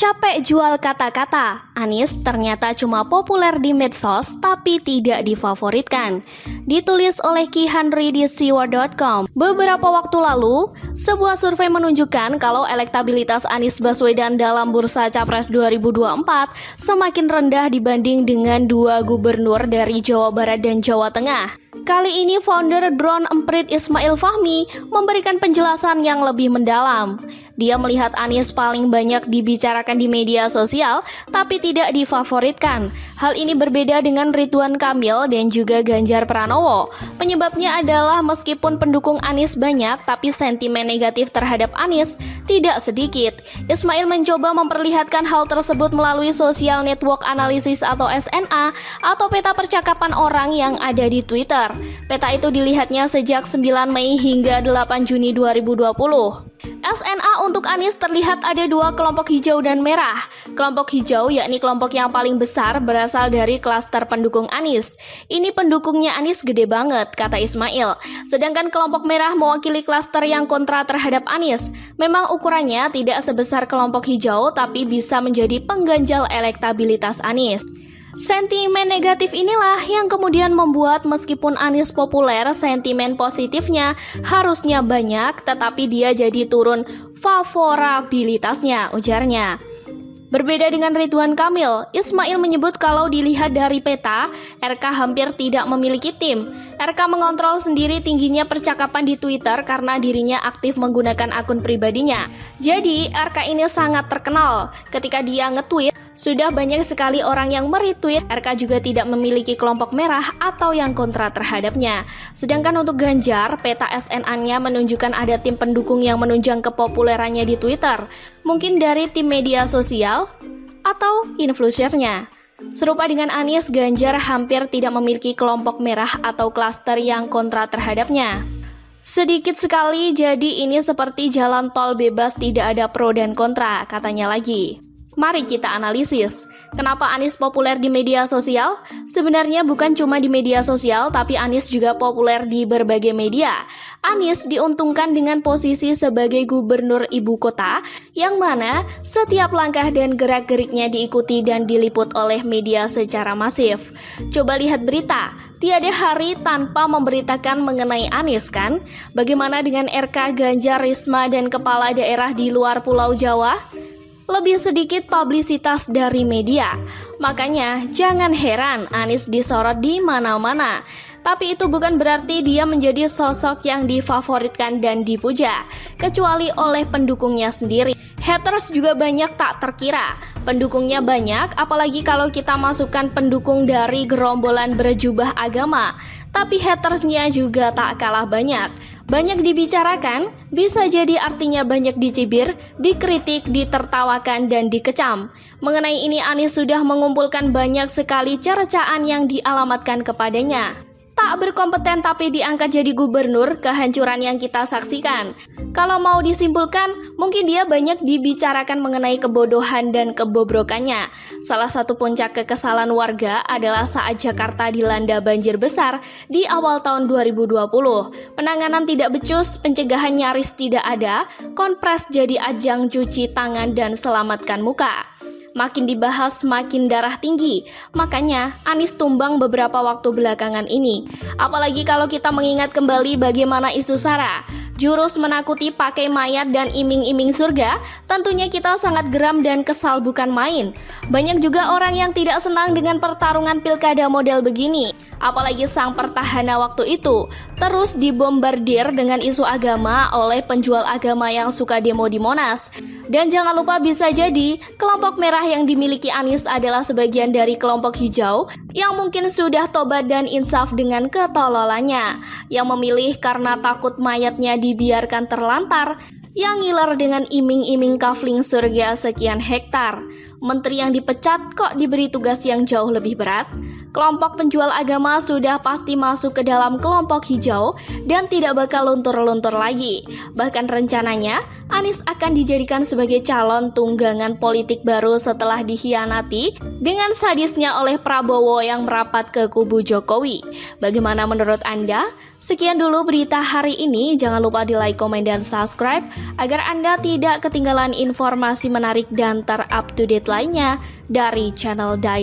Capek jual kata-kata, Anies ternyata cuma populer di medsos tapi tidak difavoritkan. Ditulis oleh Ki Henry di siwa.com. Beberapa waktu lalu, sebuah survei menunjukkan kalau elektabilitas Anies Baswedan dalam bursa Capres 2024 semakin rendah dibanding dengan dua gubernur dari Jawa Barat dan Jawa Tengah. Kali ini founder Drone Emprit Ismail Fahmi memberikan penjelasan yang lebih mendalam. Dia melihat Anies paling banyak dibicarakan di media sosial, tapi tidak difavoritkan. Hal ini berbeda dengan Ridwan Kamil dan juga Ganjar Pranowo. Penyebabnya adalah meskipun pendukung Anies banyak, tapi sentimen negatif terhadap Anies tidak sedikit. Ismail mencoba memperlihatkan hal tersebut melalui Social Network Analysis atau SNA, atau peta percakapan orang yang ada di Twitter. Peta itu dilihatnya sejak 9 Mei hingga 8 Juni 2020. SNA untuk Anies terlihat ada dua kelompok hijau dan merah. Kelompok hijau yakni kelompok yang paling besar berasal dari klaster pendukung Anies. Ini pendukungnya Anies gede banget, kata Ismail. Sedangkan kelompok merah mewakili klaster yang kontra terhadap Anies. Memang ukurannya tidak sebesar kelompok hijau, tapi bisa menjadi pengganjal elektabilitas Anies. Sentimen negatif inilah yang kemudian membuat meskipun Anies populer, sentimen positifnya harusnya banyak, tetapi dia jadi turun favorabilitasnya, ujarnya. Berbeda dengan Ridwan Kamil, Ismail menyebut kalau dilihat dari peta, RK hampir tidak memiliki tim. RK mengontrol sendiri tingginya percakapan di Twitter karena dirinya aktif menggunakan akun pribadinya. Jadi, RK ini sangat terkenal. Ketika dia nge-tweet, sudah banyak sekali orang yang meretweet. RK juga tidak memiliki kelompok merah atau yang kontra terhadapnya. Sedangkan untuk Ganjar, peta SNA-nya menunjukkan ada tim pendukung yang menunjang kepopulerannya di Twitter. Mungkin dari tim media sosial atau influencernya. Serupa dengan Anies, Ganjar hampir tidak memiliki kelompok merah atau klaster yang kontra terhadapnya. Sedikit sekali, jadi ini seperti jalan tol bebas, tidak ada pro dan kontra, katanya lagi. Mari kita analisis, kenapa Anies populer di media sosial? Sebenarnya bukan cuma di media sosial, tapi Anies juga populer di berbagai media. Anies diuntungkan dengan posisi sebagai gubernur ibu kota, yang mana setiap langkah dan gerak-geriknya diikuti dan diliput oleh media secara masif. Coba lihat berita, tiada hari tanpa memberitakan mengenai Anies kan? Bagaimana dengan RK, Ganjar, Risma, dan kepala daerah di luar Pulau Jawa? Lebih sedikit publisitas dari media. Makanya jangan heran Anies disorot di mana-mana. Tapi itu bukan berarti dia menjadi sosok yang difavoritkan dan dipuja, kecuali oleh pendukungnya sendiri. Haters juga banyak tak terkira. Pendukungnya banyak, apalagi kalau kita masukkan pendukung dari gerombolan berjubah agama. Tapi hatersnya juga tak kalah banyak. Banyak dibicarakan, bisa jadi artinya banyak dicibir, dikritik, ditertawakan, dan dikecam. Mengenai ini Anies sudah mengumpulkan banyak sekali cercaan yang dialamatkan kepadanya. Tak berkompeten tapi diangkat jadi gubernur, kehancuran yang kita saksikan. Kalau mau disimpulkan, mungkin dia banyak dibicarakan mengenai kebodohan dan kebobrokannya. Salah satu puncak kekesalan warga adalah saat Jakarta dilanda banjir besar di awal tahun 2020. Penanganan tidak becus, pencegahan nyaris tidak ada, konpres jadi ajang cuci tangan dan selamatkan muka. Makin dibahas makin darah tinggi, makanya Anies tumbang beberapa waktu belakangan ini. Apalagi kalau kita mengingat kembali bagaimana isu SARA, jurus menakuti pakai mayat dan iming-iming surga, tentunya kita sangat geram dan kesal bukan main. Banyak juga orang yang tidak senang dengan pertarungan pilkada model begini. Apalagi sang pertahanan waktu itu terus dibombardir dengan isu agama oleh penjual agama yang suka demo di Monas. Dan jangan lupa bisa jadi kelompok merah yang dimiliki Anies adalah sebagian dari kelompok hijau yang mungkin sudah tobat dan insaf dengan ketololannya, yang memilih karena takut mayatnya dibiarkan terlantar, yang ngiler dengan iming-iming kafling surga sekian hektar. Menteri yang dipecat kok diberi tugas yang jauh lebih berat? Kelompok penjual agama sudah pasti masuk ke dalam kelompok hijau dan tidak bakal luntur-luntur lagi. Bahkan rencananya, Anies akan dijadikan sebagai calon tunggangan politik baru setelah dikhianati dengan sadisnya oleh Prabowo yang merapat ke kubu Jokowi. Bagaimana menurut Anda? Sekian dulu berita hari ini. Jangan lupa di like, komen, dan subscribe agar Anda tidak ketinggalan informasi menarik dan terupdate lainnya dari channel Daily.